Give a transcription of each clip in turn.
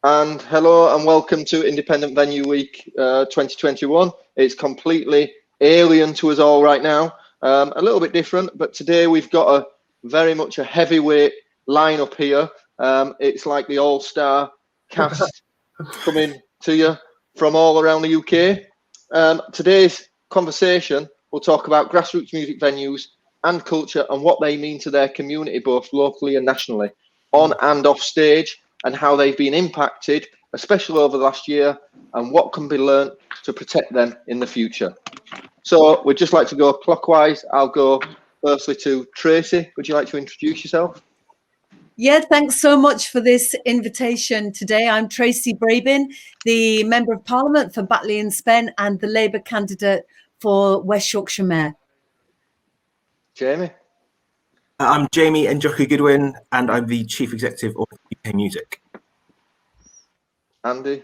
And hello and welcome to Independent Venue Week 2021. It's completely alien to us all right now, a little bit different, but today we've got very much a heavyweight lineup here. It's like the all-star cast coming to you from all around the UK. Today's conversation will talk about grassroots music venues and culture and what they mean to their community, both locally and nationally, on and off stage, and how they've been impacted, especially over the last year, and what can be learnt to protect them in the future. So we'd just like to go clockwise. I'll go firstly to Tracy. Would you like to introduce yourself? Yeah, thanks so much for this invitation today. I'm Tracy Brabin, the Member of Parliament for Batley and Spen and the Labour candidate for West Yorkshire Mayor. Jamie? I'm Jamie Njoku-Goodwin, and I'm the Chief Executive of UK Music. Andy?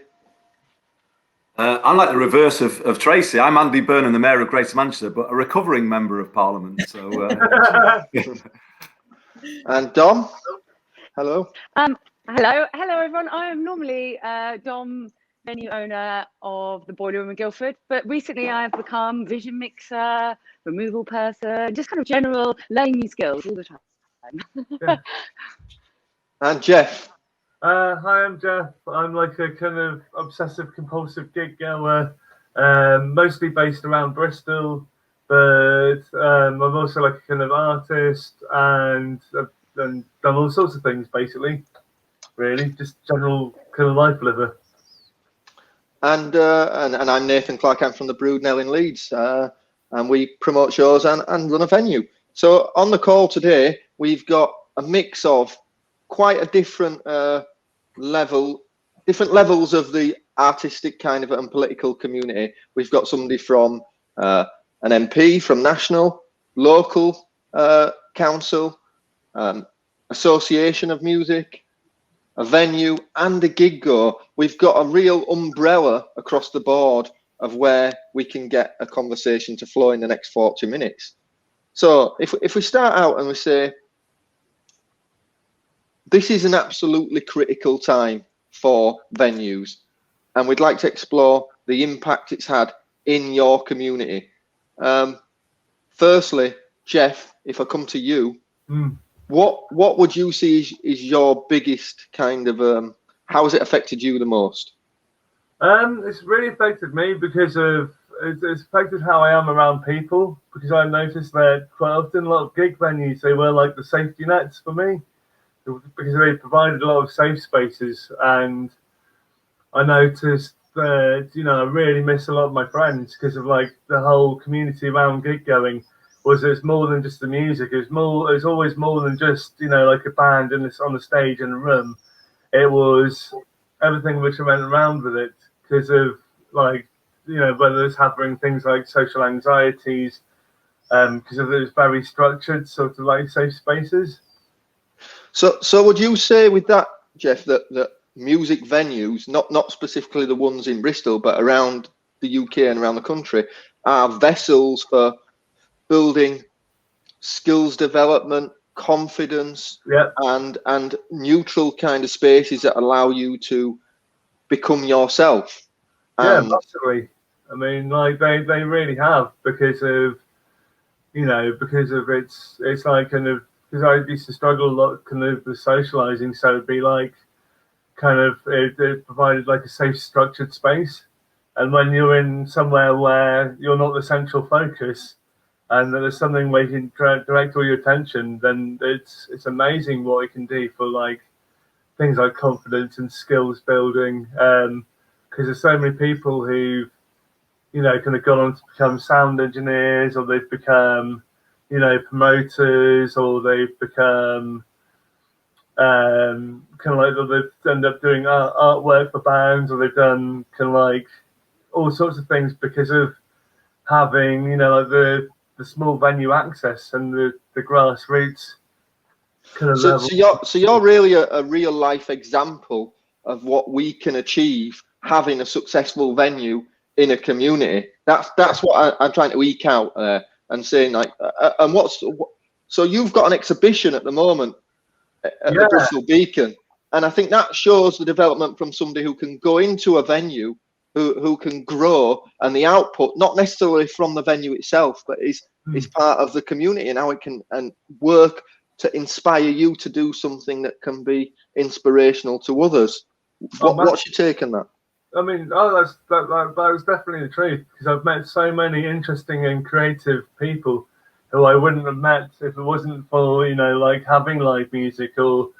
I'm like the reverse of Tracy. I'm Andy Burnham, the Mayor of Greater Manchester, but a recovering Member of Parliament. So, And Dom? Hello. Hello everyone. I am normally Dom, venue owner of the Boileroom in Guildford, but recently I have become vision mixer, removal person, just kind of general laying skills all the time. Yeah. And Jeff? Hi, I'm Jeff. I'm like a kind of obsessive compulsive gig goer, mostly based around Bristol, but I'm also like a kind of artist and done all sorts of things, basically. Really, just general kind of life liver. And I'm Nathan Clark. I'm from the Brudenell in Leeds, and we promote shows and run a venue. So on the call today, we've got a mix of quite a different levels of the artistic kind of and political community. We've got somebody from an MP, from national, local council, association of music, a venue, and a gig-goer. We've got a real umbrella across the board of where we can get a conversation to flow in the next 40 minutes. So if we start out and we say, this is an absolutely critical time for venues, and we'd like to explore the impact it's had in your community. Firstly, Jeff, if I come to you, what would you see is your biggest kind of how has it affected you the most? It's really affected me because it's affected how I am around people, because I noticed that quite often a lot of gig venues, they were like the safety nets for me, because they provided a lot of safe spaces. And I noticed that, I really miss a lot of my friends because of like the whole community around gig going. It's more than just the music. It's always more than just, like a band on the stage in a room. It was everything which went around with it, because of like, whether it's having things like social anxieties, because of those very structured sort of like safe spaces. So would you say with that, Jeff, that music venues, not specifically the ones in Bristol, but around the UK and around the country, are vessels for building skills development, confidence, and neutral kind of spaces that allow you to become yourself? Yeah, absolutely. I mean, like they really have, because of it's like kind of, because I used to struggle a lot kind of with socializing, so it'd be like kind of it provided like a safe structured space, and when you're in somewhere where you're not the central focus, and there's something where you can direct all your attention, then it's amazing what it can do for like things like confidence and skills building. Because there's so many people who've kind of gone on to become sound engineers, or they've become promoters, or they've become kind of like, or they've ended up doing artwork for bands, or they've done kind of like all sorts of things because of having like the small venue access and the grassroots kind of level. So you're really a real life example of what we can achieve having a successful venue in a community. That's what I'm trying to eke out there, and saying like, so you've got an exhibition at the moment at the Bristol Beacon, And I think that shows the development from somebody who can go into a venue, who can grow, and the output, not necessarily from the venue itself, but is part of the community and how it can and work to inspire you to do something that can be inspirational to others. What's your take on that? I mean, that was definitely the truth, because I've met so many interesting and creative people who I wouldn't have met if it wasn't for, you know, like having live music, or,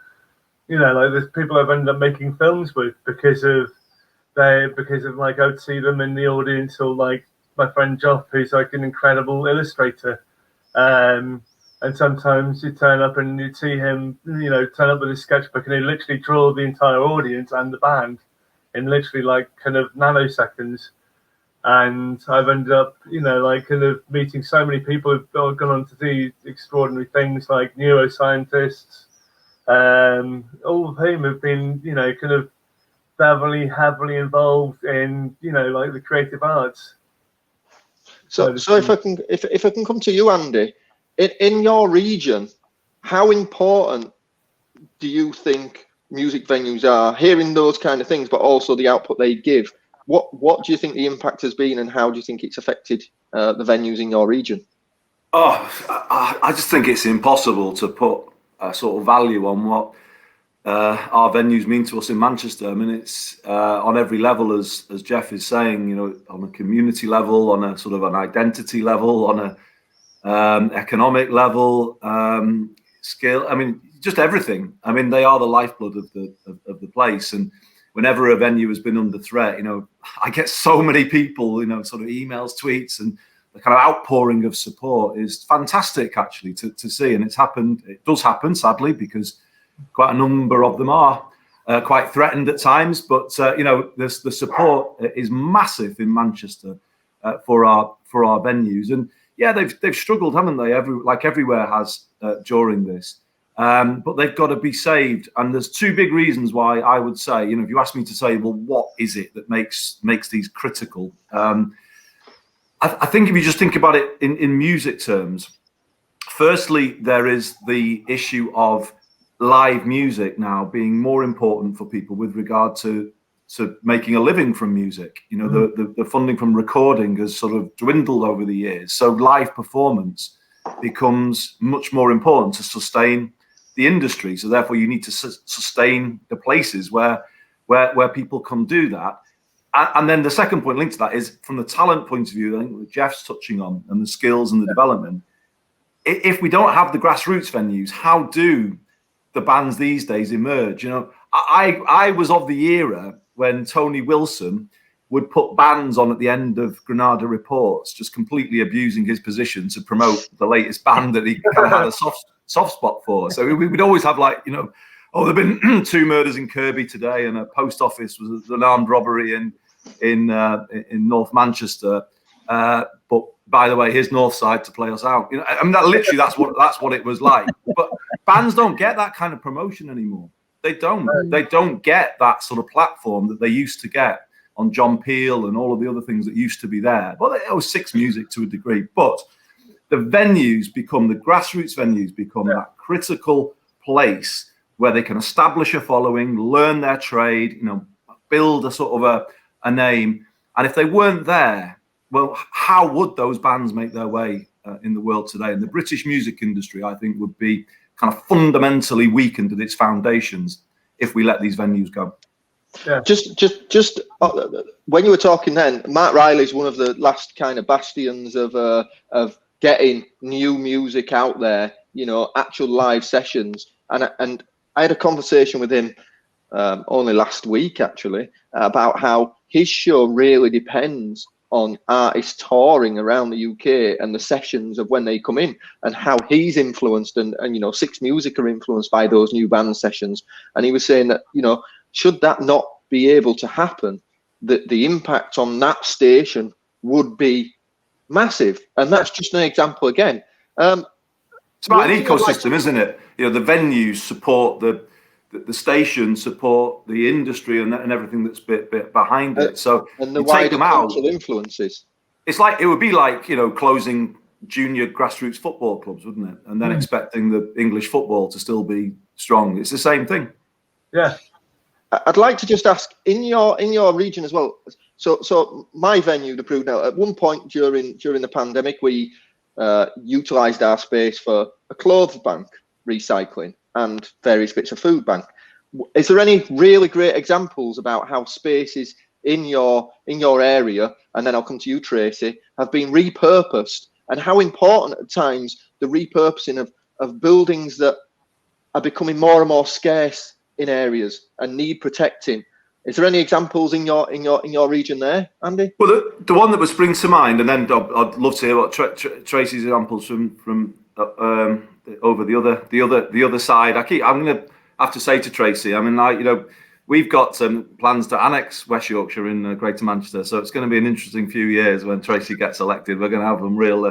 you know, like there's people I've ended up making films with because of like I'd see them in the audience, or like my friend Joff, who's like an incredible illustrator. And sometimes you turn up and you'd see him, you know, turn up with his sketchbook and he'd literally draw the entire audience and the band in literally like kind of nanoseconds. And I've ended up, you know, like kind of meeting so many people who've gone on to do extraordinary things, like neuroscientists, all of whom have been, you know, kind of heavily involved in, you know, like the creative arts. So if I can come to you, Andy, in your region, how important do you think music venues are? Hearing those kind of things, but also the output they give. What do you think the impact has been, and how do you think it's affected the venues in your region? Oh, I just think it's impossible to put a sort of value on what our venues mean to us in Manchester. I mean, it's on every level, as Jeff is saying, you know, on a community level, on a sort of an identity level, on a economic level, skill. I mean, just everything. I mean, they are the lifeblood of the place. And whenever a venue has been under threat, you know, I get so many people, you know, sort of emails, tweets, and the kind of outpouring of support is fantastic, actually, to see. And it's happened. It does happen, sadly, because quite a number of them are quite threatened at times. But you know, the support is massive in Manchester for our venues. And yeah, they've struggled, haven't they? Like everywhere has during this. But they've got to be saved. And there's two big reasons why I would say, you know, if you ask me to say, well, what is it that makes these critical? I think if you just think about it in music terms, firstly, there is the issue of live music now being more important for people with regard to making a living from music. You know, the funding from recording has sort of dwindled over the years. So live performance becomes much more important to sustain the industry. So therefore you need to sustain the places where people can do that. And then the second point linked to that is from the talent point of view, I think that Jeff's touching on, and the skills and the development. If we don't have the grassroots venues, how do the bands these days emerge? You know, I was of the era when Tony Wilson would put bands on at the end of Granada Reports, just completely abusing his position to promote the latest band that he kind of had a soft spot for. So we would always have, like, you know, oh, there've been 2 murders in Kirkby today, and a post office was an armed robbery in North Manchester. But by the way, here's Northside to play us out. You know, I mean, that's what it was like. But bands don't get that kind of promotion anymore. They don't get that sort of platform that they used to get on John Peel and all of the other things that used to be there. Well, it was Six Music to a degree, but the grassroots venues become that critical place where they can establish a following, learn their trade, you know, build a sort of a name. And if they weren't there, well, how would those bands make their way in the world today? And the British music industry, I think, would be kind of fundamentally weakened at its foundations if we let these venues go. Yeah. Just when you were talking then, Matt Riley's one of the last kind of bastions of getting new music out there, you know, actual live sessions. And I had a conversation with him only last week, actually, about how his show really depends on artists touring around the UK and the sessions of when they come in, and how he's influenced and you know, Six Music are influenced by those new band sessions. And he was saying that, you know, should that not be able to happen, that the impact on that station would be massive. And that's just an example again. It's about an ecosystem, isn't it? You know, the venues support the station, support the industry, and everything that's bit behind it. So and the you take them out. Influences. It's like, it would be like, you know, closing junior grassroots football clubs, wouldn't it? And then expecting the English football to still be strong. It's the same thing. Yeah, I'd like to just ask, in your region as well. So my venue, the Brudenell, at one point during the pandemic, we utilised our space for a clothes bank recycling and various bits of food bank. Is there any really great examples about how spaces in your area, and then I'll come to you, Tracy, have been repurposed, and how important at times the repurposing of buildings that are becoming more and more scarce in areas and need protecting? Is there any examples in your region there, Andy? Well, the one that would spring to mind, and then I'd love to hear what Tracy's examples from over the other side. I'm going to have to say to Tracy, I mean, we've got plans to annex West Yorkshire in Greater Manchester, so it's going to be an interesting few years when Tracy gets elected. We're going to have them real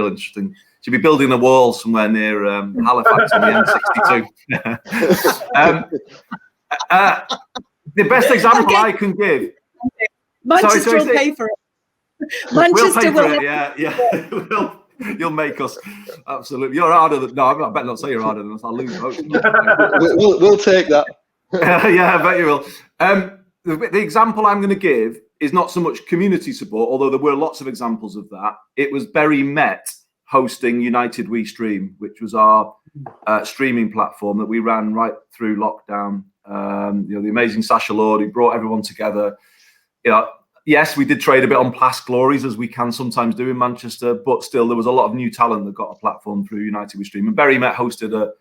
interesting. She'll be building a wall somewhere near Halifax on the M62. The best example I can give. Manchester will pay for it. Manchester will pay for it. Yeah. You'll make us, absolutely. You're harder than. No, I better not say you're harder than us. I'll lose votes. We'll take that. Yeah, I bet you will. The example I'm going to give is not so much community support, although there were lots of examples of that. It was Bury Met hosting United We Stream, which was our streaming platform that we ran right through lockdown. The amazing Sasha Lord, who brought everyone together. Yes, we did trade a bit on past glories, as we can sometimes do in Manchester, but still there was a lot of new talent that got a platform through United We Stream. And Bury Met hosted a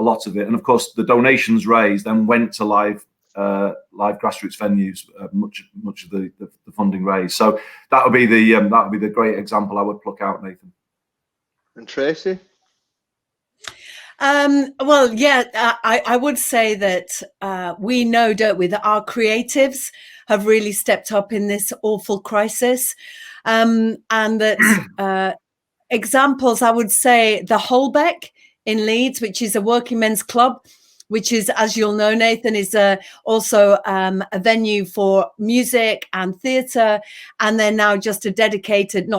lot of it, and of course the donations raised then went to live grassroots venues. Much of the funding raised. So that would be the great example I would pluck out, Nathan. And Tracy. Well, yeah, I would say that we know, don't we, that our creatives have really stepped up in this awful crisis, and that examples, I would say the Holbeck in Leeds, which is a working men's club, which is, as you'll know, Nathan, is also a venue for music and theatre. And they're now just a dedicated,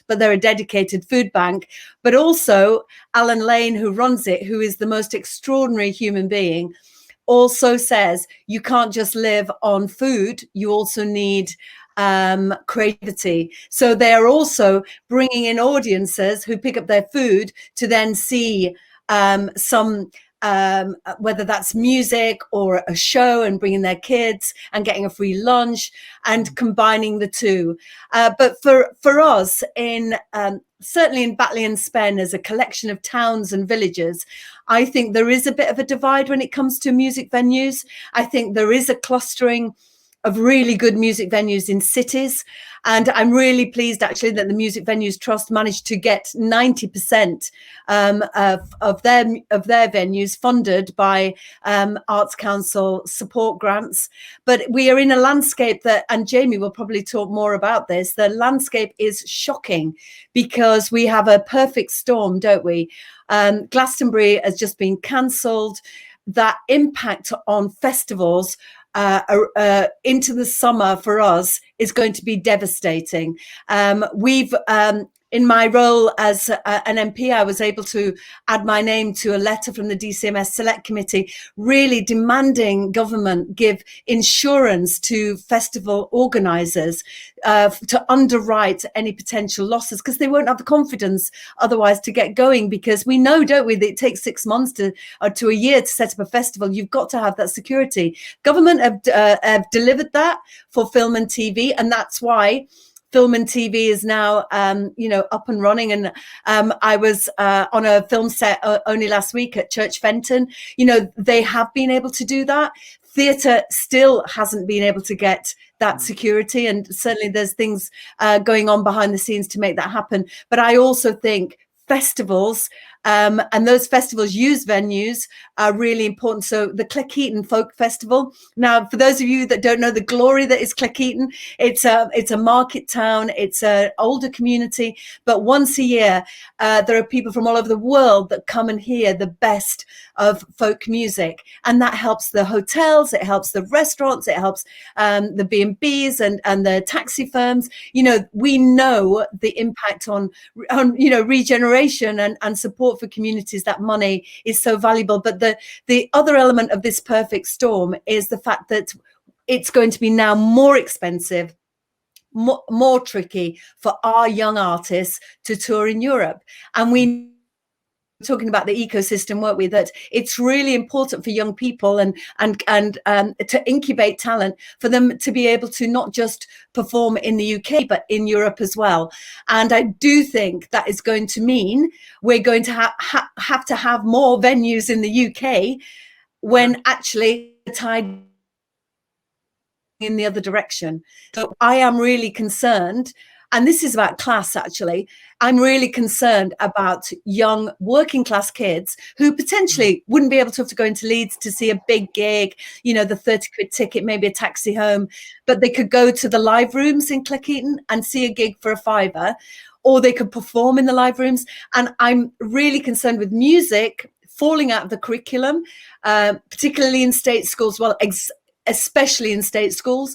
they're a dedicated food bank. But also Alan Lane, who runs it, who is the most extraordinary human being, also says you can't just live on food. You also need creativity. So they are also bringing in audiences who pick up their food to then see whether that's music or a show, and bringing their kids and getting a free lunch and combining the two. But for us, certainly in Batley and Spen, as a collection of towns and villages, I think there is a bit of a divide when it comes to music venues. I think there is a clustering of really good music venues in cities. And I'm really pleased, actually, that the Music Venues Trust managed to get 90% of their venues funded by Arts Council support grants. But we are in a landscape that, and Jamie will probably talk more about this, the landscape is shocking because we have a perfect storm, don't we? Glastonbury has just been cancelled. That impact on festivals into the summer for us is going to be devastating. We've in my role as an MP, I was able to add my name to a letter from the DCMS Select Committee, really demanding government give insurance to festival organisers to underwrite any potential losses, because they won't have the confidence otherwise to get going. Because we know, don't we, that it takes 6 months to a year to set up a festival. You've got to have that security. Government have delivered that for film and TV, and that's why film and TV is now, up and running. And I was on a film set only last week at Church Fenton. They have been able to do that. Theatre still hasn't been able to get that security. And certainly there's things going on behind the scenes to make that happen. But I also think festivals, and those festivals use venues, are really important. So the Cleckheaton Folk Festival. Now, for those of you that don't know the glory that is Cleckheaton, it's a market town. It's an older community, but once a year, there are people from all over the world that come and hear the best of folk music, and that helps the hotels, it helps the restaurants, it helps the B&Bs and the taxi firms. We know the impact on regeneration and support support for communities, that money is so valuable. But the other element of this perfect storm is the fact that it's going to be now more expensive, more tricky for our young artists to tour in Europe. And we talking about the ecosystem, weren't we, that it's really important for young people and to incubate talent, for them to be able to not just perform in the UK but in Europe as well. And I do think that is going to mean we're going to have to have more venues in the UK when actually the tide in the other direction. So I am really concerned, and this is about class actually. I'm really concerned about young working class kids who potentially wouldn't be able to have to go into Leeds to see a big gig, you know, the 30 quid ticket, maybe a taxi home, but they could go to the live rooms in Cleckheaton and see a gig for a £5, or they could perform in the live rooms. And I'm really concerned with music falling out of the curriculum, particularly in state schools, well, especially in state schools.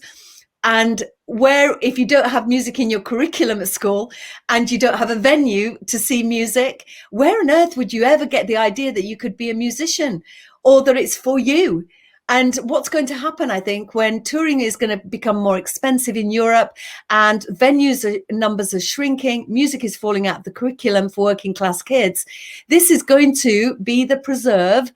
And where, if you don't have music in your curriculum at school and you don't have a venue to see music, where on earth would you ever get the idea that you could be a musician or that it's for you? And what's going to happen, I think, when touring is going to become more expensive in Europe and venues numbers are shrinking, music is falling out of the curriculum for working class kids, this is going to be the preserve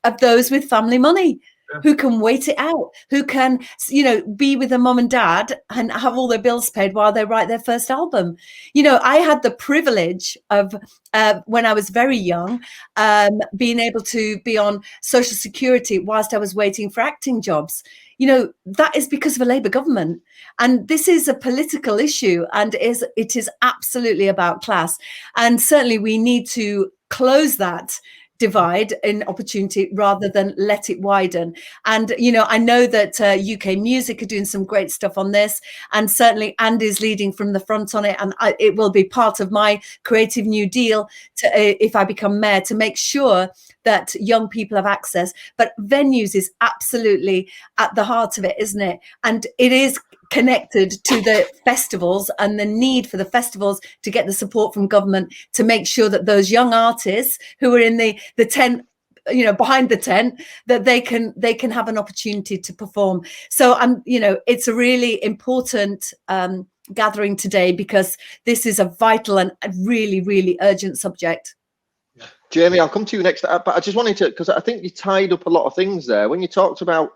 of those with family money, who can wait it out, who can, you know, be with their mum and dad and have all their bills paid while they write their first album. You know, I had the privilege of, when I was very young, being able to be on Social Security whilst I was waiting for acting jobs. You know, that is because of a Labour government. And this is a political issue, and it is absolutely about class. And certainly we need to close that divide in opportunity rather than let it widen. And you know, I know that UK Music are doing some great stuff on this, and certainly Andy's leading from the front on it, and it will be part of my creative new deal to, if I become mayor, to make sure that young people have access. But venues is absolutely at the heart of it, isn't it? And it is connected to the festivals and the need for the festivals to get the support from government to make sure that those young artists who are in the tent, you know, behind the tent, that they can have an opportunity to perform. So you know, it's a really important gathering today, because this is a vital and a really, really urgent subject. Jamie, I'll come to you next, but I just wanted to, because I think you tied up a lot of things there when you talked about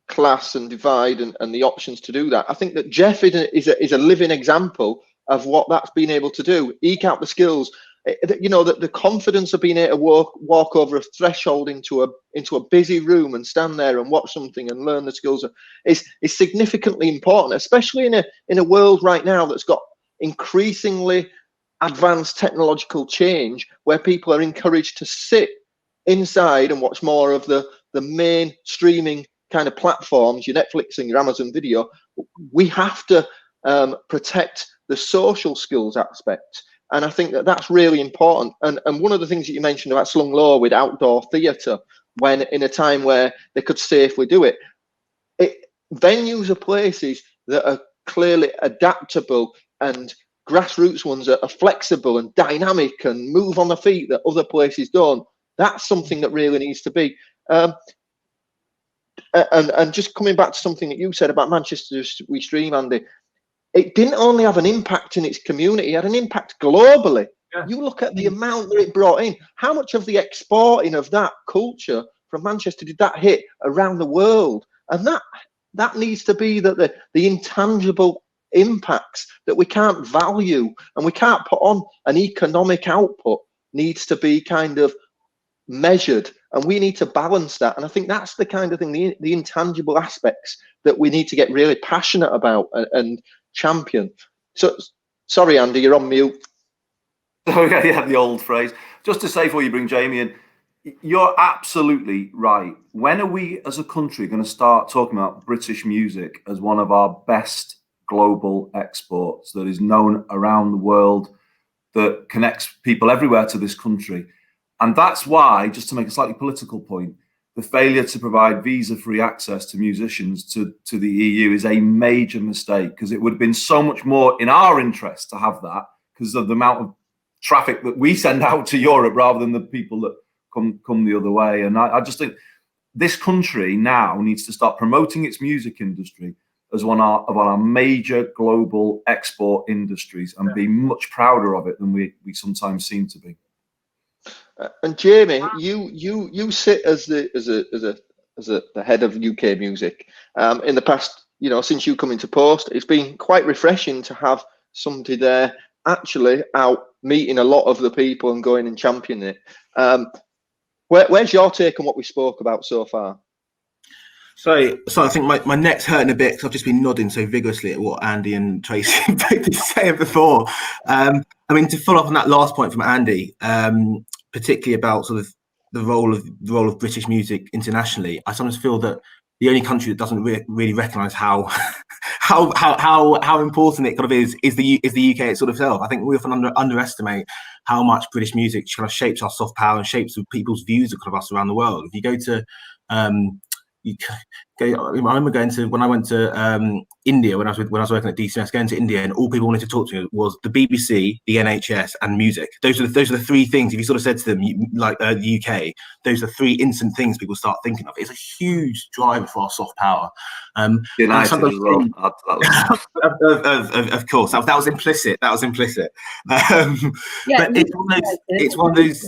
class and divide and the options to do that. I think that Jeff is a living example of what that's been able to do. Eke out the skills, you know, that the confidence of being able to walk over a threshold into a busy room and stand there and watch something and learn the skills is significantly important, especially in a world right now that's got increasingly advanced technological change, where people are encouraged to sit inside and watch more of the main streaming kind of platforms, your Netflix and your Amazon Video. We have to protect the social skills aspect, and I think that that's really important. And one of the things that you mentioned about Slung Law with outdoor theatre, when in a time where they could safely do it, venues are places that are clearly adaptable, and grassroots ones are flexible and dynamic and move on the feet that other places don't. That's something that really needs to be. And just coming back to something that you said about Manchester We Stream, Andy, it didn't only have an impact in its community, it had an impact globally. Yeah. You look at the amount that it brought in, how much of the exporting of that culture from Manchester did that hit around the world? And that needs to be that the intangible impacts that we can't value and we can't put on an economic output needs to be kind of measured, and we need to balance that. And I think that's the kind of thing, the intangible aspects that we need to get really passionate about and champion. So sorry, Andy, you're on mute. Okay, yeah, the old phrase. Just to say, before you bring Jamie in, you're absolutely right. When are we as a country going to start talking about British music as one of our best global exports that is known around the world, that connects people everywhere to this country? And that's why, just to make a slightly political point, the failure to provide visa-free access to musicians to the EU is a major mistake, because it would have been so much more in our interest to have that, because of the amount of traffic that we send out to Europe rather than the people that come the other way. And I just think this country now needs to start promoting its music industry as one of our major global export industries and be much prouder of it than we sometimes seem to be. And Jamie, you sit as the head of UK music. In the past, since you come into post, it's been quite refreshing to have somebody there actually out meeting a lot of the people and going and championing it. Where's your take on what we spoke about so far? So I think my neck's hurting a bit because I've just been nodding so vigorously at what Andy and Tracy both been saying before. I mean, to follow up on that last point from Andy, particularly about sort of the role of British music internationally, I sometimes feel that the only country that doesn't really recognise how important it kind of is the UK itself. I think we often underestimate how much British music kind of shapes our soft power and shapes people's views of kind of us around the world. If you go to I remember going to when I went to India when I was working at DCS, going to India, and all people wanted to talk to me was the BBC, the NHS, and music. Those are the three things. If you sort of said to them like the UK, those are three instant things people start thinking of. It's a huge driver for our soft power. United as well. Of course, that was implicit. But it's one of those.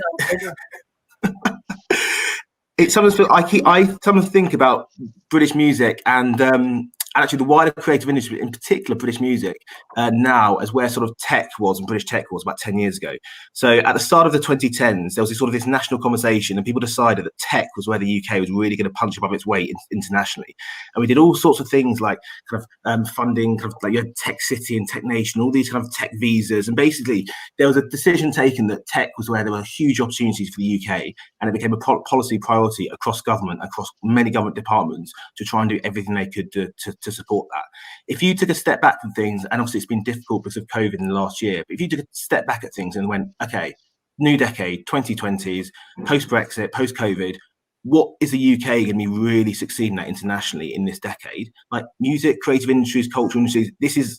It's sometimes I sometimes think about British music and actually the wider creative industry, in particular British music, now as where sort of tech was and British tech was about 10 years ago. So at the start of the 2010s, there was this national conversation, and people decided that tech was where the UK was really going to punch above its weight internationally. And we did all sorts of things like kind of funding, kind of like Tech City and Tech Nation, all these kind of tech visas. And basically, there was a decision taken that tech was where there were huge opportunities for the UK, and it became a policy priority across government, across many government departments, to try and do everything they could to support that. If you took a step back from things, and obviously it's been difficult because of COVID in the last year, but if you took a step back at things and went, okay, new decade, 2020s, post-Brexit, post-COVID, what is the UK going to be really succeeding at internationally in this decade? Like music, creative industries, cultural industries,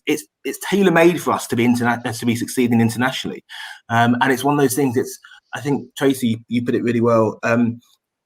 it's tailor-made for us to be succeeding internationally. And it's one of those things, I think, Tracy, you put it really well.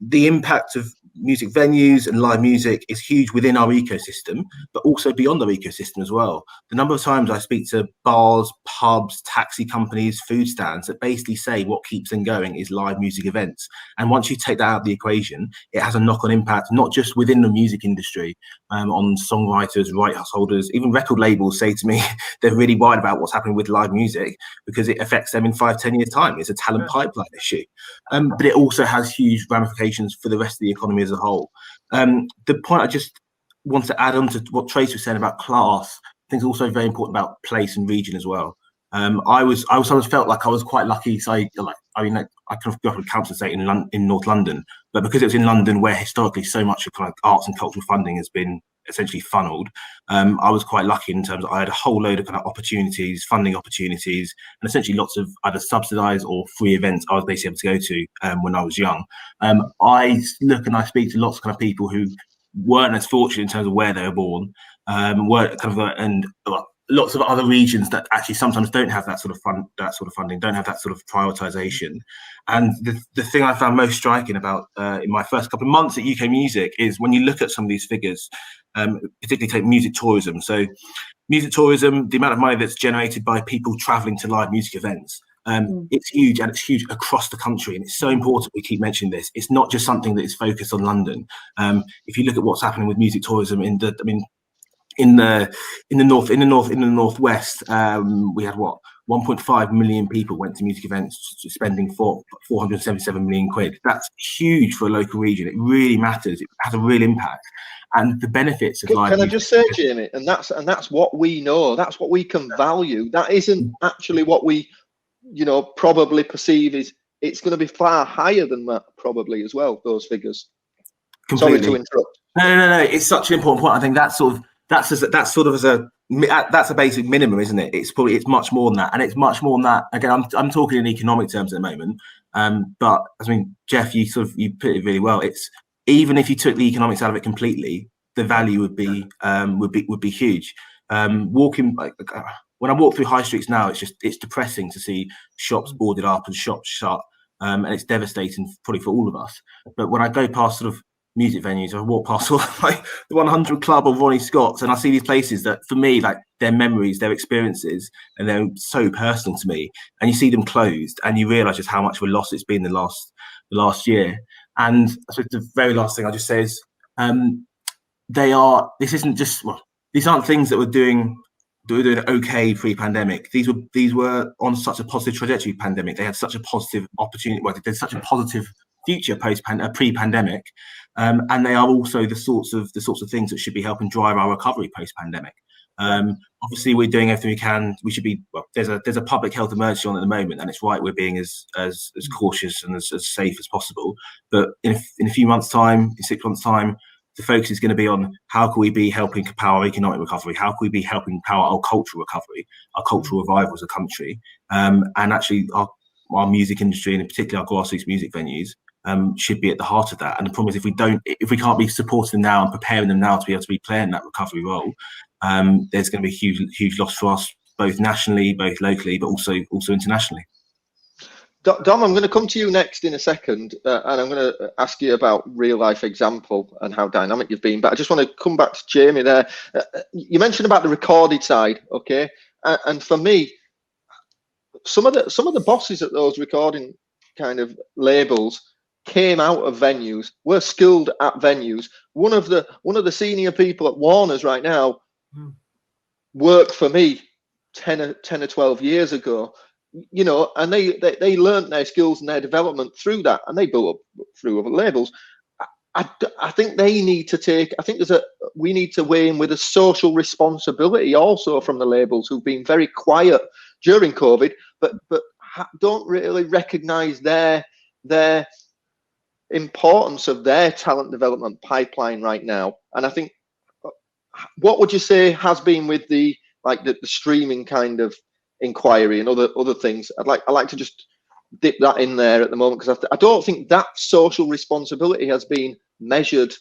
The impact of music venues and live music is huge within our ecosystem, but also beyond our ecosystem as well. The number of times I speak to bars, pubs, taxi companies, food stands that basically say what keeps them going is live music events. And once you take that out of the equation, it has a knock-on impact, not just within the music industry, on songwriters, rights holders, even record labels say to me they're really worried about what's happening with live music because it affects them in 5-10 years time. It's a talent pipeline issue. But it also has huge ramifications for the rest of the economy as a whole. The point I just want to add on to what Tracy was saying about class, I think it's also very important about place and region as well. I always felt like I was quite lucky. So I kind of grew up in Council Estate in North London, but because it was in London where historically so much of kind of arts and cultural funding has been essentially funneled, I was quite lucky in terms of I had a whole load of kind of opportunities, funding opportunities, and essentially lots of either subsidised or free events I was basically able to go to when I was young. I look and I speak to lots of kind of people who weren't as fortunate in terms of where they were born, lots of other regions that actually sometimes don't have that sort of funding, don't have that sort of prioritisation. And the thing I found most striking about in my first couple of months at UK Music is when you look at some of these figures, particularly take music tourism. So music tourism, the amount of money that's generated by people travelling to live music events, it's huge, and it's huge across the country, and it's so important we keep mentioning this. It's not just something that is focused on London. If you look at what's happening with music tourism in the northwest, we had 1.5 million people went to music events, spending 477 million quid. That's huge for a local region. It really matters. It has a real impact, and the benefits of live music. Can I just say, Jamie, and that's what we know. That's what we can value. That isn't actually what we, probably perceive is. It's going to be far higher than that, probably as well. Those figures. Completely. Sorry to interrupt. No. It's such an important point. I think that's a basic minimum, isn't it? It's much more than that, and it's much more than that. Again, I'm talking in economic terms at the moment, but I mean, Jeff, you put it really well. It's even if you took the economics out of it completely, the value would be huge. when I walk through high streets now, it's depressing to see shops boarded up and shops shut, and it's devastating probably for all of us. But when I go past sort of music venues, I walk past sort of like the 100 Club or Ronnie Scott's, and I see these places that for me, like their memories, their experiences, and they're so personal to me. And you see them closed, and you realise just how much of a loss it's been the last year. And I suppose the very last thing I'll just say is, these aren't things that we're doing okay pre-pandemic. These were on such a positive trajectory pandemic. They had such a positive opportunity. Well, there's such a positive future pre-pandemic, and they are also the sorts of things that should be helping drive our recovery post-pandemic. Obviously, we're doing everything we can. We should be. Well, there's a public health emergency on at the moment, and it's right we're being as cautious and as safe as possible. But in a few months' time, in 6 months' time, the focus is going to be on how can we be helping power our economic recovery, how can we be helping power our cultural recovery, our cultural revival as a country, and actually our music industry, and in particular our grassroots music venues, should be at the heart of that. And the problem is if we can't be supporting them now and preparing them now to be able to be playing that recovery role, there's going to be huge loss for us, both nationally, both locally, but also internationally. Dom, I'm going to come to you next in a second, and I'm going to ask you about real life example and how dynamic you've been. But I just want to come back to Jamie there. You mentioned about the recorded side, okay? And for me, some of the bosses at those recording kind of labels came out of venues, were skilled at venues. One of the senior people at Warner's right now worked for me 10 or 12 years ago. You know, and they learned their skills and their development through that, and they built up through other labels. I think they need to take. I think we need to weigh in with a social responsibility also from the labels who've been very quiet during COVID, but don't really recognise their importance of their talent development pipeline right now. And I think, what would you say has been with the streaming kind of inquiry and other things? I'd like to just dip that in there at the moment, because I don't think that social responsibility has been measured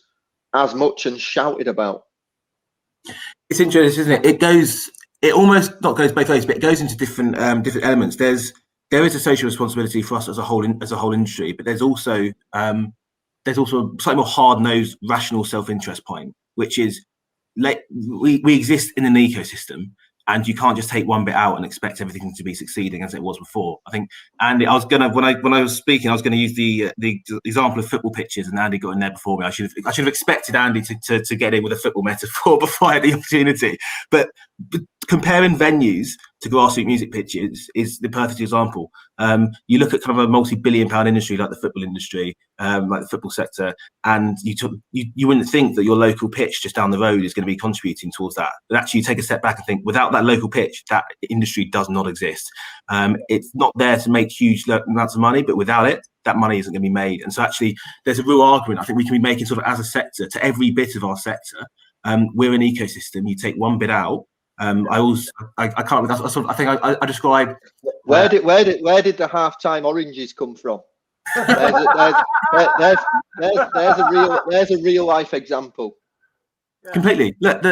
as much and shouted about. It's interesting, isn't it? It almost not goes both ways, but it goes into different elements. There is a social responsibility for us as a whole industry, but there's also a slightly more hard-nosed, rational self-interest point, which is we exist in an ecosystem. And you can't just take one bit out and expect everything to be succeeding as it was before. I think, Andy, when I was speaking, I was going to use the example of football pitches, and Andy got in there before me. I should have expected Andy to get in with a football metaphor before I had the opportunity. But comparing venues to grassroots music pitches is the perfect example. You look at kind of a multi-billion-pound industry like the football industry, like the football sector, and you wouldn't think that your local pitch just down the road is going to be contributing towards that. But actually, you take a step back and think, without that local pitch, that industry does not exist. It's not there to make huge amounts of money, but without it, that money isn't going to be made. And so actually, there's a real argument I think we can be making sort of as a sector to every bit of our sector. We're an ecosystem. You take one bit out. I describe. Where did the halftime oranges come from? There's a real life example. Completely. Look,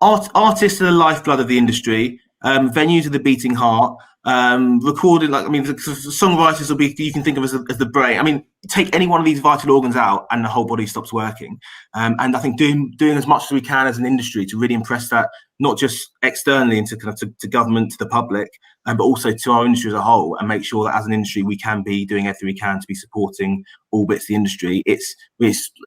artists are the lifeblood of the industry. Venues are the beating heart. Recorded, the songwriters will be, you can think of as the brain. I mean, take any one of these vital organs out and the whole body stops working. And I think doing as much as we can as an industry to really impress that, not just externally into kind of to government, to the public, but also to our industry as a whole, and make sure that as an industry we can be doing everything we can to be supporting all bits of the industry. It's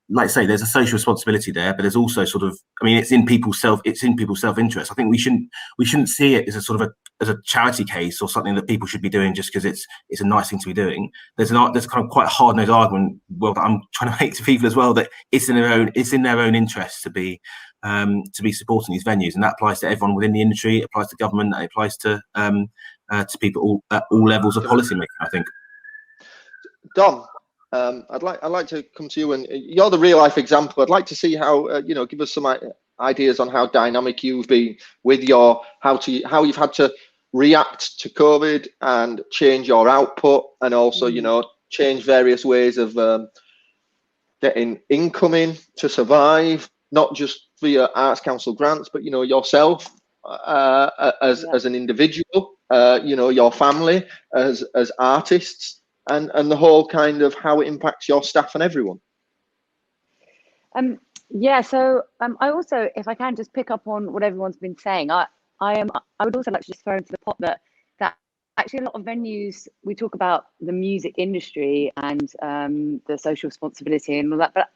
like I say, there's a social responsibility there, but there's also sort of, it's in people's self-interest. I think we shouldn't see it as a sort of as a charity case or something that people should be doing just because it's a nice thing to be doing. There's kind of quite a hard-nosed argument, that I'm trying to make to people as well, that it's in their own interest to be supporting these venues, and that applies to everyone within the industry. It applies to government. And it applies to people at all levels of policy making, I think. Dom, I'd like to come to you, and you're the real life example. I'd like to see how give us some ideas on how dynamic you've been with how you've had to react to COVID and change your output, and also change various ways of getting income in to survive, not just via Arts Council grants, but yourself as an individual, you know, your family, as artists, and the whole kind of how it impacts your staff and everyone. Yeah, so I also, if I can just pick up on what everyone's been saying, I would also like to just throw into the pot that actually a lot of venues, we talk about the music industry and the social responsibility and all that, but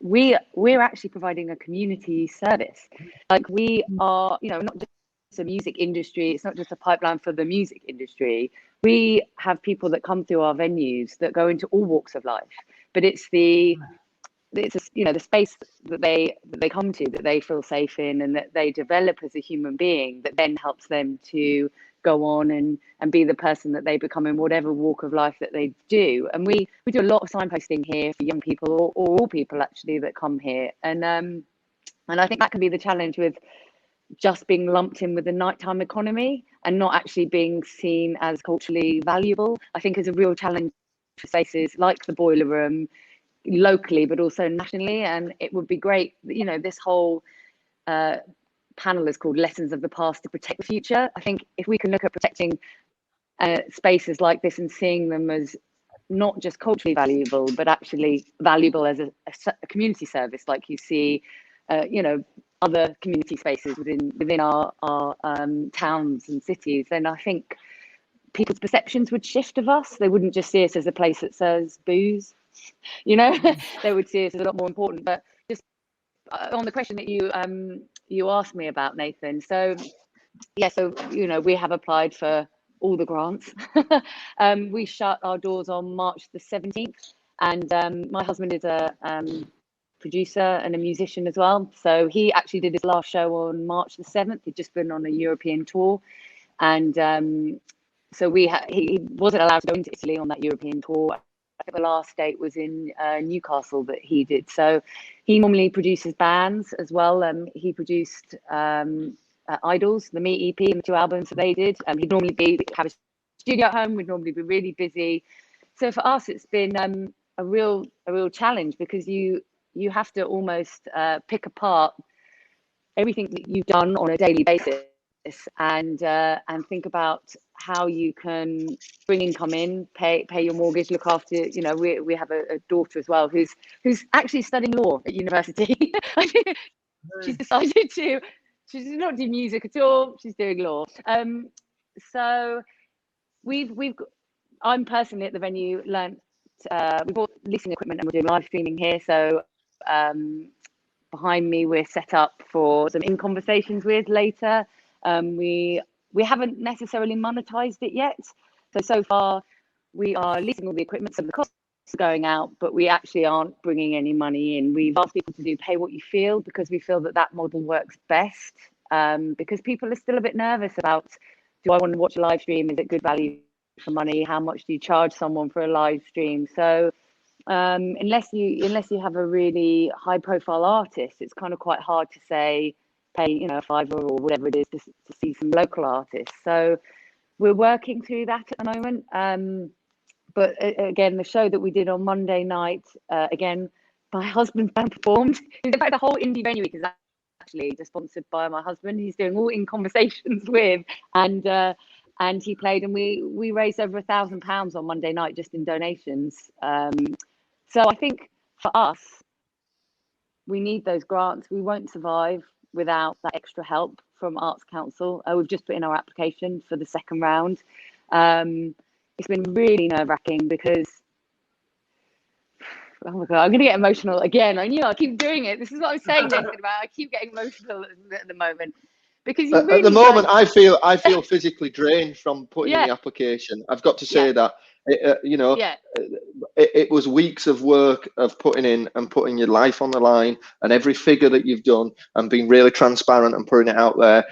we're actually providing a community service. Like, we are, you know, not just a music industry, it's not just a pipeline for the music industry. We have people that come through our venues that go into all walks of life, but it's you know, the space that they come to, that they feel safe in, and that they develop as a human being, that then helps them to go on and be the person that they become in whatever walk of life that they do. And we do a lot of signposting here for young people, or all people actually that come here, and I think that can be the challenge with just being lumped in with the nighttime economy and not actually being seen as culturally valuable. I think is a real challenge for spaces like the Boileroom, locally but also nationally. And it would be great, you know, this whole panel is called Lessons of the Past to Protect the Future. I think if we can look at protecting spaces like this and seeing them as not just culturally valuable, but actually valuable as a community service, like you see you know, other community spaces within our towns and cities, then I think people's perceptions would shift of us. They wouldn't just see us as a place that serves booze, you know. They would see us as a lot more important. But just on the question that you asked me about, Nathan, so yeah, so you know, we have applied for all the grants. We shut our doors on March the 17th, and my husband is a producer and a musician as well, so he actually did his last show on March the 7th. He'd just been on a European tour, and so he wasn't allowed to go into Italy on that European tour. I think the last date was in Newcastle that he did. So he normally produces bands as well. He produced Idols, the Me EP, and the 2 albums that they did. He'd normally have a studio at home. We'd normally be really busy. So for us, it's been a real challenge, because you have to almost pick apart everything that you've done on a daily basis, and think about how you can bring income in, pay your mortgage, look after, you know, we have a daughter as well who's actually studying law at university. She's decided she's not doing music at all, she's doing law. So I'm personally at the venue learnt, we bought leasing equipment and we're doing live streaming here. So behind me, we're set up for some in conversations with later. We haven't necessarily monetized it yet. So far, we are leasing all the equipment, so the costs are going out, but we actually aren't bringing any money in. We've asked people to do pay what you feel, because we feel that model works best, because people are still a bit nervous about, do I want to watch a live stream? Is it good value for money? How much do you charge someone for a live stream? So unless you have a really high profile artist, it's kind of quite hard to say, pay, you know, a $5 or whatever it is to see some local artists. So we're working through that at the moment. But again, the show that we did on Monday night, again, my husband performed. In fact, the whole indie venue week is actually just sponsored by my husband. He's doing all in conversations with, and he played, and we raised over £1,000 on Monday night just in donations. So I think for us, we need those grants. We won't survive without that extra help from Arts Council. We've just put in our application for the second round. It's been really nerve-wracking because, oh my God, I'm going to get emotional again. I knew I'll keep doing it. This is what I was saying, Nathan, about I keep getting emotional at the moment. Because you really, at the moment, I feel physically drained from putting in the application. I've got to say that. You know, it was weeks of work of putting your life on the line, and every figure that you've done, and being really transparent and putting it out there,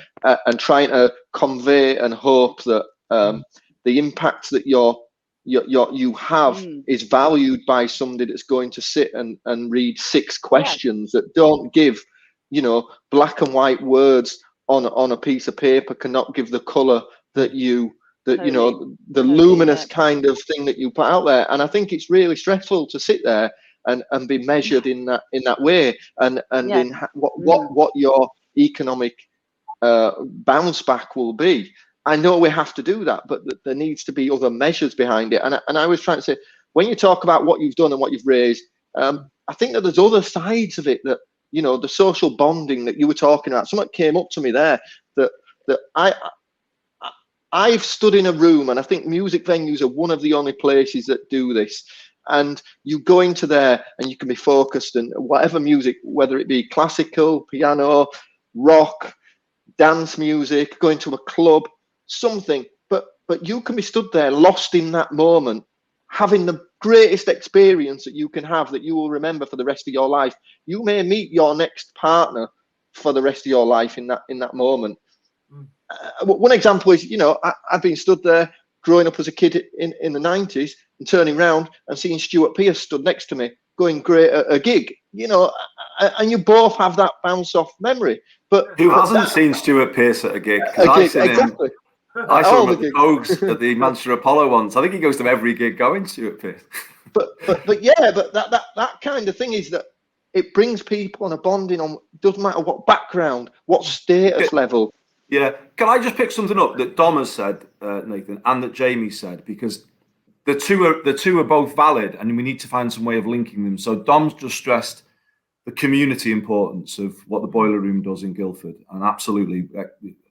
and trying to convey and hope that the impact that you have is valued by somebody that's going to sit and read 6 questions that don't give, you know, black and white words on a piece of paper, cannot give the color that you know, the luminous kind of thing that you put out there. And I think it's really stressful to sit there and be measured in that way, and in what your economic bounce back will be. I know we have to do that, but there needs to be other measures behind it. And I was trying to say, when you talk about what you've done and what you've raised, I think that there's other sides of it that, you know, the social bonding that you were talking about. Someone came up to me there that I've stood in a room, and I think music venues are one of the only places that do this. And you go into there and you can be focused, and whatever music, whether it be classical, piano, rock, dance music, going to a club, something, but you can be stood there lost in that moment, having the greatest experience that you can have, that you will remember for the rest of your life. You may meet your next partner for the rest of your life in that moment. One example is, you know, I've been stood there growing up as a kid in the 90s and turning around and seeing Stuart Pearce stood next to me going great at a gig, you know, and you both have that bounce off memory. But who hasn't seen Stuart Pearce at a gig? Exactly. I saw him at the Pogues at the Manchester Apollo once. I think he goes to every gig going, Stuart Pearce. But that kind of thing is that it brings people on a bonding on, doesn't matter what background, what status level. Yeah. Can I just pick something up that Dom has said, Nathan, and that Jamie said, because the two are both valid, and we need to find some way of linking them. So Dom's just stressed the community importance of what the Boileroom does in Guildford, and absolutely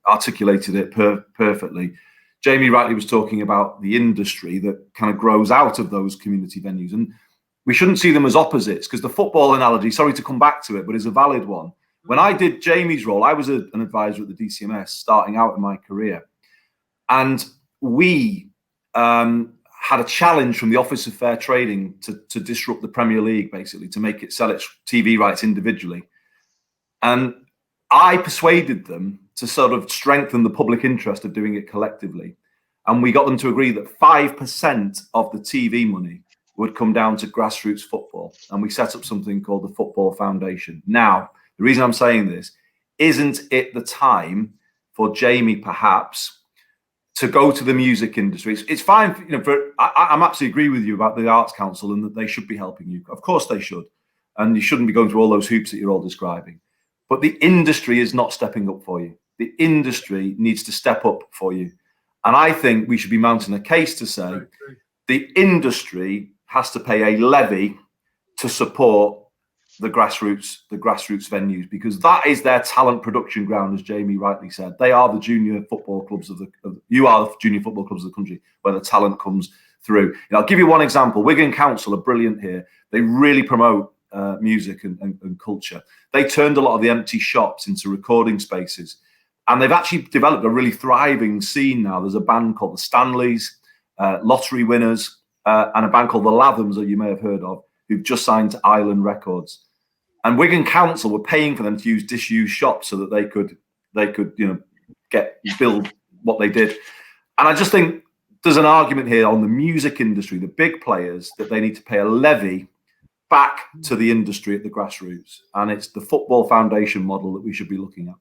articulated it perfectly. Jamie rightly was talking about the industry that kind of grows out of those community venues, and we shouldn't see them as opposites, because the football analogy, sorry to come back to it, but is a valid one. When I did Jamie's role, I was an advisor at the DCMS starting out in my career, and we had a challenge from the Office of Fair Trading to disrupt the Premier League, basically, to make it sell its TV rights individually. And I persuaded them to sort of strengthen the public interest of doing it collectively. And we got them to agree that 5% of the TV money would come down to grassroots football. And we set up something called the Football Foundation. Now, the reason I'm saying this, isn't it the time for Jamie, perhaps, to go to the music industry? It's fine, you know. I'm absolutely agree with you about the Arts Council and that they should be helping you. Of course they should, and you shouldn't be going through all those hoops that you're all describing. But the industry is not stepping up for you. The industry needs to step up for you, and I think we should be mounting a case to say the industry has to pay a levy to support the grassroots venues, because that is their talent production ground, as Jamie rightly said. They are the junior football clubs you are the junior football clubs of the country where the talent comes through. You know, I'll give you one example. Wigan Council are brilliant here. They really promote music and culture. They turned a lot of the empty shops into recording spaces, and they've actually developed a really thriving scene now. There's a band called the Stanleys, lottery winners, and a band called the Lathams that you may have heard of, who've just signed to Island Records. And Wigan Council were paying for them to use disused shops so that they could you know build what they did. And I just think there's an argument here on the music industry, the big players, that they need to pay a levy back to the industry at the grassroots. And it's the Football Foundation model that we should be looking at.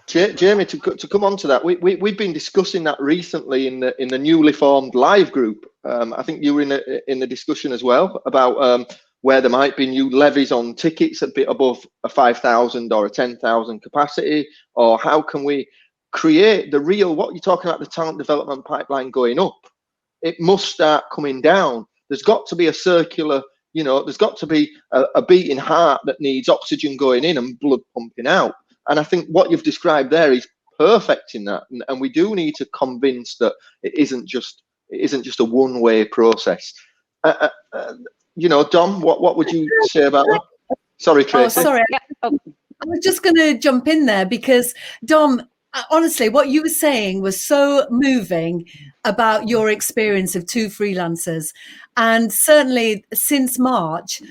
Yeah. Jamie, to come on to that, we've been discussing that recently in the newly formed live group. I think you were in the discussion as well about where there might be new levies on tickets a bit above a 5,000 or a 10,000 capacity, or how can we create the real, what you're talking about, the talent development pipeline going up. It must start coming down. There's got to be a circular, you know, there's got to be a beating heart that needs oxygen going in and blood pumping out. And I think what you've described there is perfect in that. And we do need to convince that it isn't just a one-way process. You know, Dom, what would you say about that? Sorry, Tracy. Oh, sorry. I was just going to jump in there because, Dom, honestly, what you were saying was so moving about your experience of two freelancers. And certainly since March,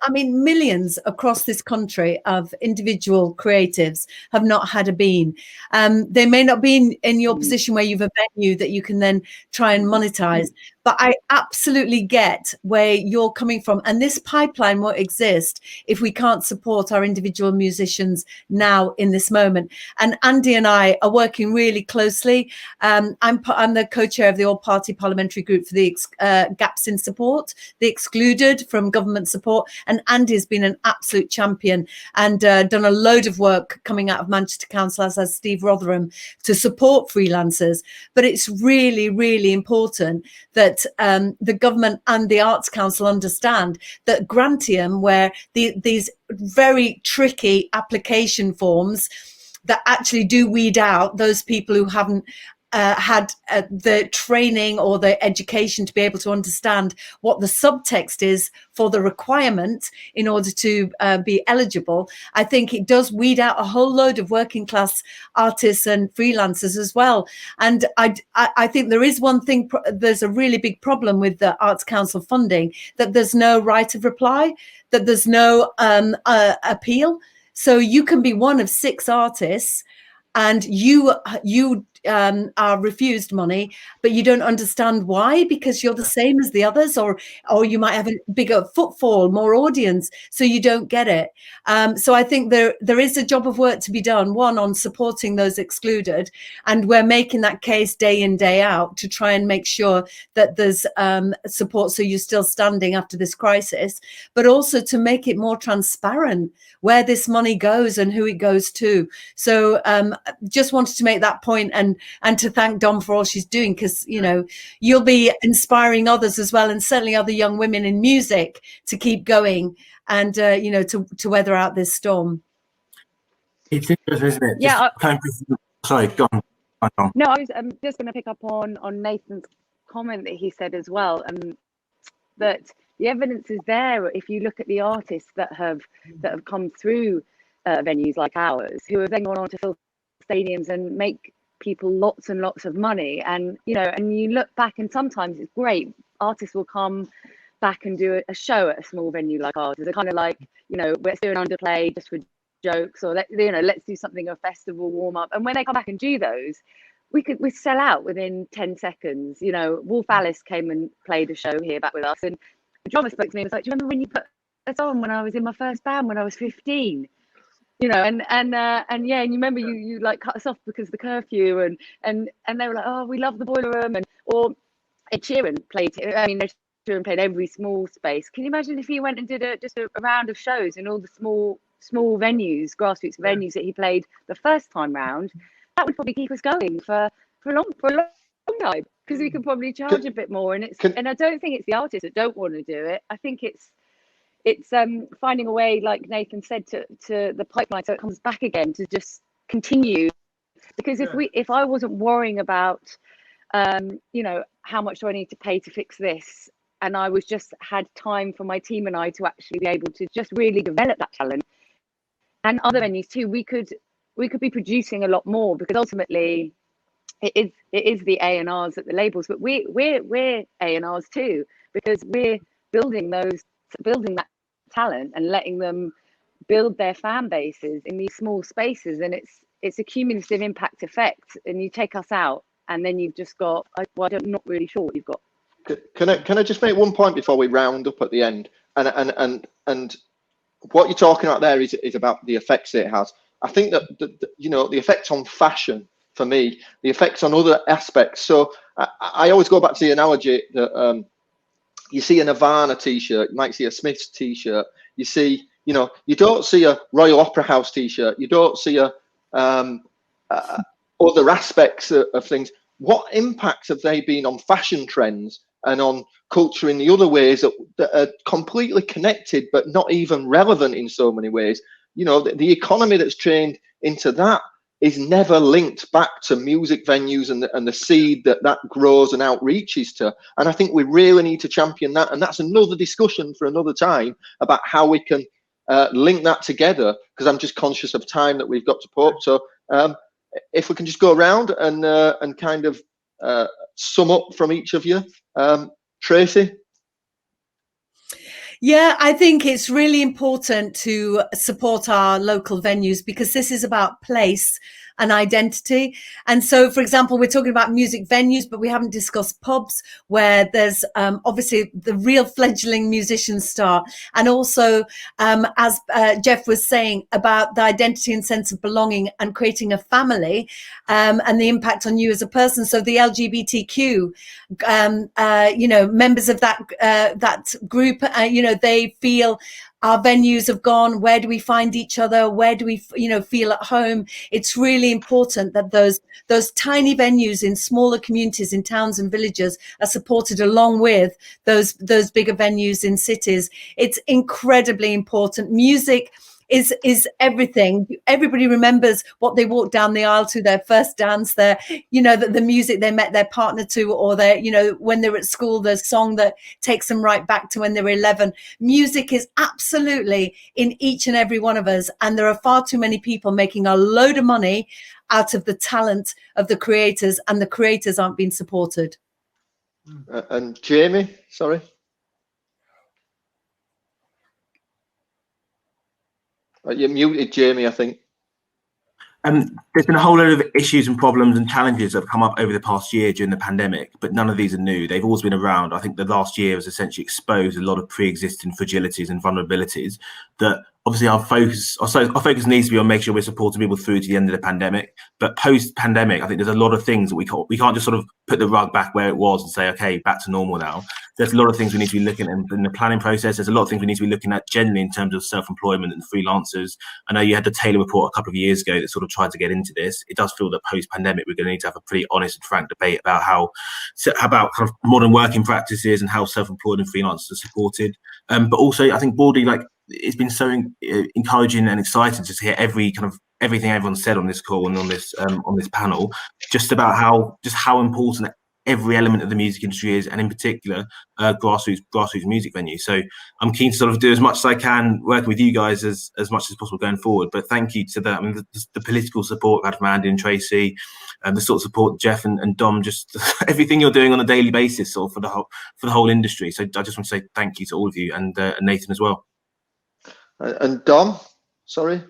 millions across this country of individual creatives have not had a bean. They may not be in your position where you've a venue that you can then try and monetize. But I absolutely get where you're coming from. And this pipeline won't exist if we can't support our individual musicians now in this moment. And Andy and I are working really closely. I'm the co-chair of the All-Party Parliamentary Group for the Gaps in support, the excluded from government support. And Andy's been an absolute champion and done a load of work coming out of Manchester Council, as has Steve Rotherham, to support freelancers. But it's really, really important that the government and the Arts Council understand that Grantium, where these very tricky application forms that actually do weed out those people who haven't had the training or the education to be able to understand what the subtext is for the requirement in order to be eligible. I think it does weed out a whole load of working class artists and freelancers as well. And I think there is one thing, there's a really big problem with the Arts Council funding, that there's no right of reply, that there's no appeal. So you can be one of 6 artists and you are refused money, but you don't understand why, because you're the same as the others, or you might have a bigger footfall, more audience, so you don't get it. So I think there is a job of work to be done, one on supporting those excluded, and we're making that case day in, day out to try and make sure that there's support so you're still standing after this crisis, but also to make it more transparent where this money goes and who it goes to. So just wanted to make that point and to thank Dom for all she's doing, because, you know, you'll be inspiring others as well, and certainly other young women in music to keep going and, you know, to weather out this storm. It's interesting, isn't it? Yeah. Sorry, go on. No, I was just going to pick up on Nathan's comment that he said as well, that the evidence is there. If you look at the artists that have come through venues like ours, who have then gone on to fill stadiums and make people lots and lots of money, and you know, and you look back and sometimes it's great. Artists will come back and do a show at a small venue like ours. They're kind of like, you know, let's do an underplay just for jokes, or let's do something, a festival warm up. And when they come back and do those, we sell out within 10 seconds. You know, Wolf Alice came and played a show here back with us, and the drummer spoke to me and was like, "Do you remember when you put us on when I was in my first band when I was 15?" You know, and yeah, and you remember you like cut us off because of the curfew, and they were like, "Oh, we love the Boileroom," or Ed Sheeran played. I mean, Ed Sheeran played every small space. Can you imagine if he went and did just a round of shows in all the small venues, grassroots venues that he played the first time round? That would probably keep us going for a long time, because we could probably charge a bit more. And and I don't think it's the artists that don't want to do it. I think it's finding a way, like Nathan said, to the pipeline, so it comes back again, to just continue. Because if I wasn't worrying about you know, how much do I need to pay to fix this, and I was just had time for my team and I to actually be able to just really develop that talent, and other venues too, we could be producing a lot more, because ultimately it is the A&Rs at the labels, but we're A&Rs too, because we're building that talent and letting them build their fan bases in these small spaces. And it's a cumulative impact effect, and you take us out and then you've just got, well, I'm not really sure what you've got. Can I just make one point before we round up at the end? And what you're talking about there is about the effects it has. I think that you know, the effects on fashion, for me, the effects on other aspects. So I always go back to the analogy that you see a Nirvana t-shirt, you might see a Smiths t-shirt, you see, you know, you don't see a Royal Opera House t-shirt, you don't see other aspects of things. What impacts have they been on fashion trends and on culture in the other ways that are completely connected but not even relevant in so many ways? You know, the economy that's trained into that is never linked back to music venues and the seed that grows and outreaches to. And I think we really need to champion that. And that's another discussion for another time about how we can link that together, because I'm just conscious of time that we've got to put. So if we can just go around and kind of sum up from each of you. Tracy? Yeah, I think it's really important to support our local venues because this is about place and identity. And so, for example, we're talking about music venues, but we haven't discussed pubs where there's obviously the real fledgling musicians start. And also, as Jeff was saying, about the identity and sense of belonging and creating a family and the impact on you as a person. So the LGBTQ, members of that group, they feel our venues have gone. Where do we find each other? Where do we, feel at home? It's really important that those tiny venues in smaller communities, in towns and villages, are supported along with those bigger venues in cities. It's incredibly important. Music is everything. Everybody remembers what they walked down the aisle to, their first dance, the music they met their partner to, or when they're at school, the song that takes them right back to when they were 11. Music is absolutely in each and every one of us, and there are far too many people making a load of money out of the talent of the creators, and the creators aren't being supported. And Jamie, sorry. You're muted, Jamie, I think. There's been a whole load of issues and problems and challenges that have come up over the past year during the pandemic, but none of these are new. They've always been around. I think the last year has essentially exposed a lot of pre-existing fragilities and vulnerabilities that obviously our focus needs to be on making sure we're supporting people through to the end of the pandemic. But post-pandemic, I think there's a lot of things that we can't just sort of put the rug back where it was and say, okay, back to normal now. There's a lot of things we need to be looking at in the planning process. There's a lot of things we need to be looking at generally in terms of self-employment and freelancers. I know you had the Taylor report a couple of years ago that sort of tried to get into this. It does feel that post-pandemic we're going to need to have a pretty honest and frank debate about about kind of modern working practices and how self-employed and freelancers are supported. But also, I think broadly, it's been so encouraging and exciting to hear everything everyone said on this call and on this panel, just about how important every element of the music industry is, and in particular grassroots music venues. So I'm keen to sort of do as much as I can working with you guys as much as possible going forward. But thank you to that. I mean, the political support I've had from Andy and Tracy, and the sort of support Jeff and Dom, just everything you're doing on a daily basis sort of for the whole industry. So I just want to say thank you to all of you, and Nathan as well. And Dom, sorry.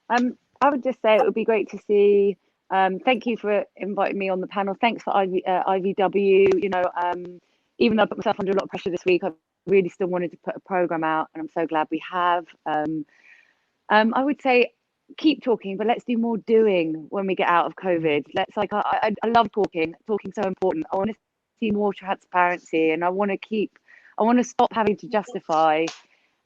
I would just say it would be great to see. Thank you for inviting me on the panel. Thanks for IVW. Even though I put myself under a lot of pressure this week, I really still wanted to put a program out, and I'm so glad we have. I would say keep talking, but let's do more doing when we get out of COVID. I love talking. Talking's so important. I want to see more transparency, and I want to stop having to justify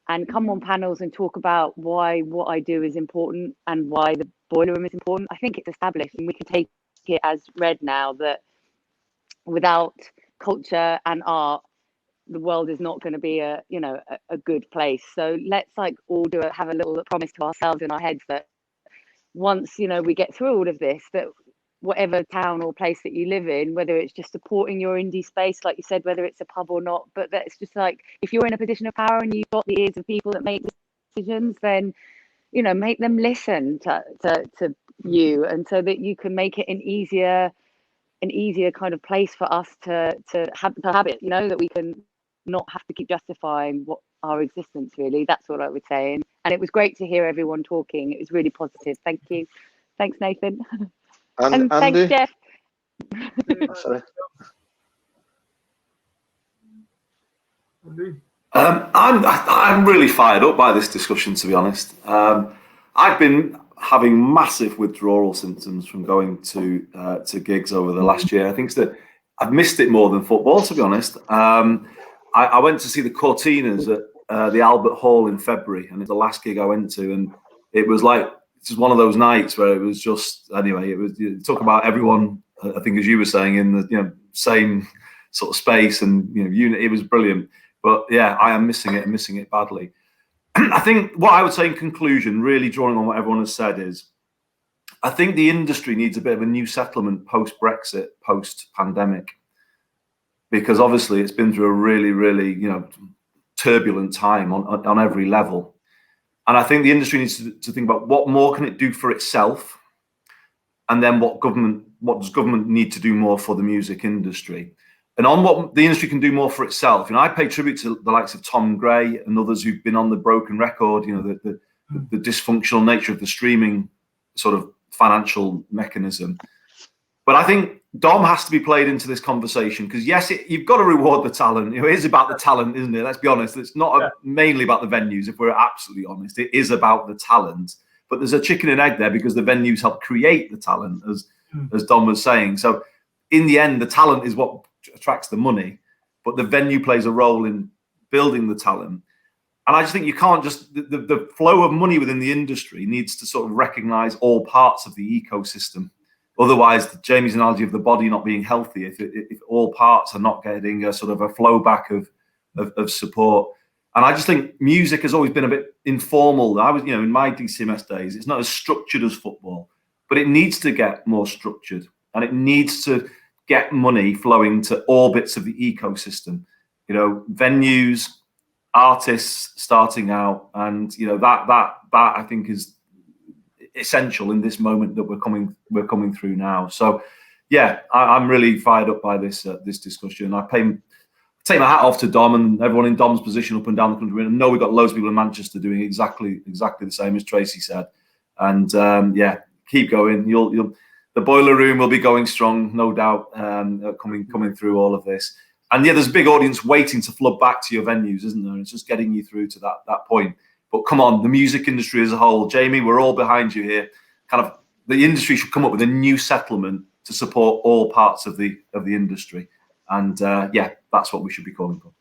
and come on panels and talk about why what I do is important and why the Boileroom is important. I think it's established, and we can take it as read now that without culture and art, the world is not going to be a good place. So let's all have a little promise to ourselves in our heads that once we get through all of this, that whatever town or place that you live in, whether it's just supporting your indie space, like you said, whether it's a pub or not, but that's just if you're in a position of power and you've got the ears of people that make decisions, then make them listen to you, and so that you can make it an easier kind of place for us to have it, that we can not have to keep justifying what our existence really. That's what I would say. And it was great to hear everyone talking. It was really positive. Thank you. Thanks, Nathan. And thanks, Jeff. Sorry. I'm really fired up by this discussion, to be honest. I've been having massive withdrawal symptoms from going to gigs over the last year. I think that I've missed it more than football, to be honest. I went to see the Cortinas at the Albert Hall in February, and it's the last gig I went to, and it was just one of those nights where it was just, anyway, talk about everyone, I think, as you were saying, in the same sort of space and unit. It was brilliant. But yeah, I am missing it badly. I think what I would say in conclusion, really drawing on what everyone has said, is I think the industry needs a bit of a new settlement post-Brexit, post-pandemic, because obviously it's been through a really, really turbulent time on every level. And I think the industry needs to think about what more can it do for itself, and then what does government need to do more for the music industry. and on what the industry can do more for itself. I pay tribute to the likes of Tom Gray and others who've been on the broken record, the dysfunctional nature of the streaming sort of financial mechanism. But I think Dom has to be played into this conversation because, yes, you've got to reward the talent. It is about the talent, isn't it? Let's be honest. It's not mainly about the venues, if we're absolutely honest. It is about the talent. But there's a chicken and egg there because the venues help create the talent, as Dom was saying. So in the end, the talent is what attracts the money, but the venue plays a role in building the talent. And I just think you can't just, the flow of money within the industry needs to sort of recognize all parts of the ecosystem. Otherwise, Jamie's analogy of the body not being healthy, if all parts are not getting a sort of a flow back of support. And I just think music has always been a bit informal. I was, in my DCMS days, it's not as structured as football, but it needs to get more structured and it needs to get money flowing to all bits of the ecosystem. Venues, artists starting out, and that I think is essential in this moment that we're coming through now. So yeah, I'm really fired up by this discussion. I take my hat off to Dom and everyone in Dom's position up and down the country. I know we've got loads of people in Manchester doing exactly the same as Tracy said. And keep going. The Boileroom will be going strong, no doubt, coming through all of this. And yeah, there's a big audience waiting to flood back to your venues, isn't there? It's just getting you through to that point. But come on, the music industry as a whole, Jamie, we're all behind you here. Kind of, the industry should come up with a new settlement to support all parts of the industry, and that's what we should be calling for.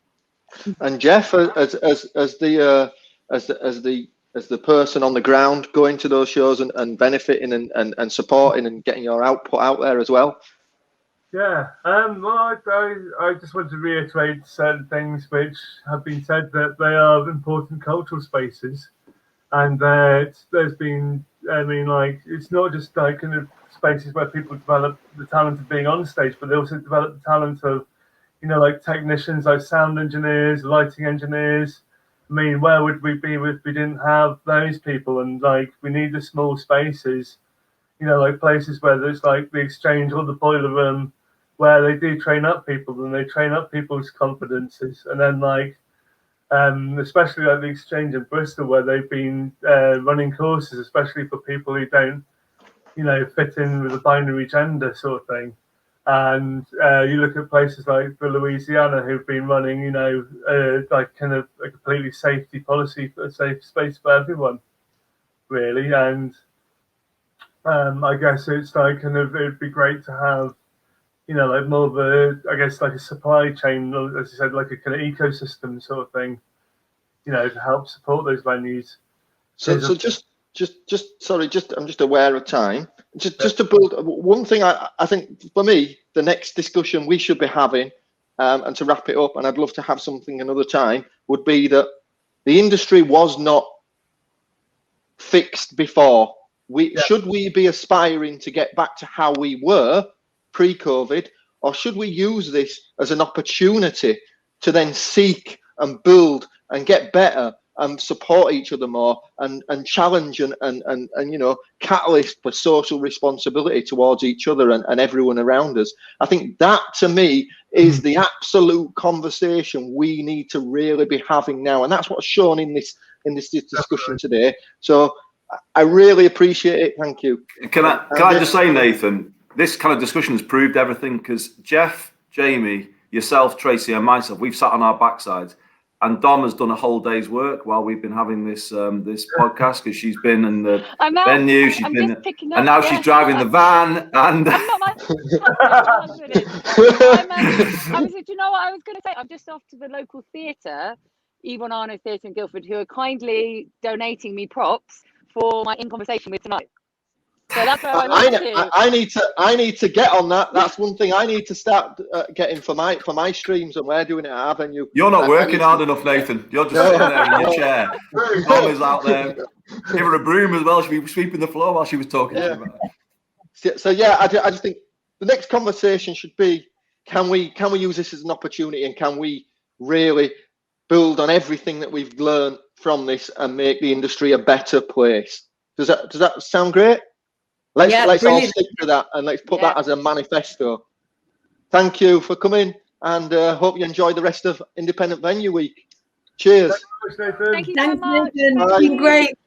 And Jeff, as the person on the ground going to those shows and benefiting and supporting and getting your output out there as well. Yeah, well, I just want to reiterate certain things which have been said, that they are important cultural spaces, and that there's been, it's not just like kind of spaces where people develop the talent of being on stage, but they also develop the talent of, like technicians, like sound engineers, lighting engineers. Where would we be if we didn't have those people? And like, we need the small spaces, like places where there's like the Exchange or the Boileroom, where they do train up people and they train up people's confidences. And then like, especially like the Exchange in Bristol, where they've been running courses, especially for people who don't, fit in with a binary gender sort of thing. And you look at places like the Louisiana, who've been running, like kind of a completely safety policy for a safe space for everyone, really. And I guess it's like kind of, it'd be great to have, like more of a, I guess like a supply chain, as you said, like a kind of ecosystem sort of thing, to help support those venues. So sorry, I'm just aware of time. Just to build one thing, I think for me, the next discussion we should be having, and to wrap it up, and I'd love to have something another time, would be that the industry was not fixed before. Should we be aspiring to get back to how we were pre-COVID, or should we use this as an opportunity to then seek and build and get better and support each other more and challenge and catalyst for social responsibility towards each other and everyone around us? I think that, to me, is the absolute conversation we need to really be having now, and that's what's shown in this discussion today. So I really appreciate it. Thank you. Can I just say, Nathan, this kind of discussion has proved everything, because Jeff, Jamie, yourself, Tracy, and myself, we've sat on our backsides, and Dom has done a whole day's work while we've been having this podcast, because she's been in the venue, and now she's driving the van, and I'm not my do you know what I was going to say? I'm just off to the local theatre, Yvonne Arno Theatre in Guildford, who are kindly donating me props for my In Conversation with tonight. So that's where I need to get on that. That's one thing I need to start getting for my streams, and we're doing it at our venue. You're not working hard enough, Nathan. You're just sitting there in your chair. Mom is out there. Give her a broom as well. She'll be sweeping the floor while she was talking to you about it. So yeah, I just think the next conversation should be, can we use this as an opportunity, and can we really build on everything that we've learned from this and make the industry a better place? Does that sound great? Let's all stick to that, and let's put that as a manifesto. Thank you for coming, and hope you enjoy the rest of Independent Venue Week. Cheers. Thanks, Nathan. Thank you so Thanks, much. Nathan. It's Bye. been great.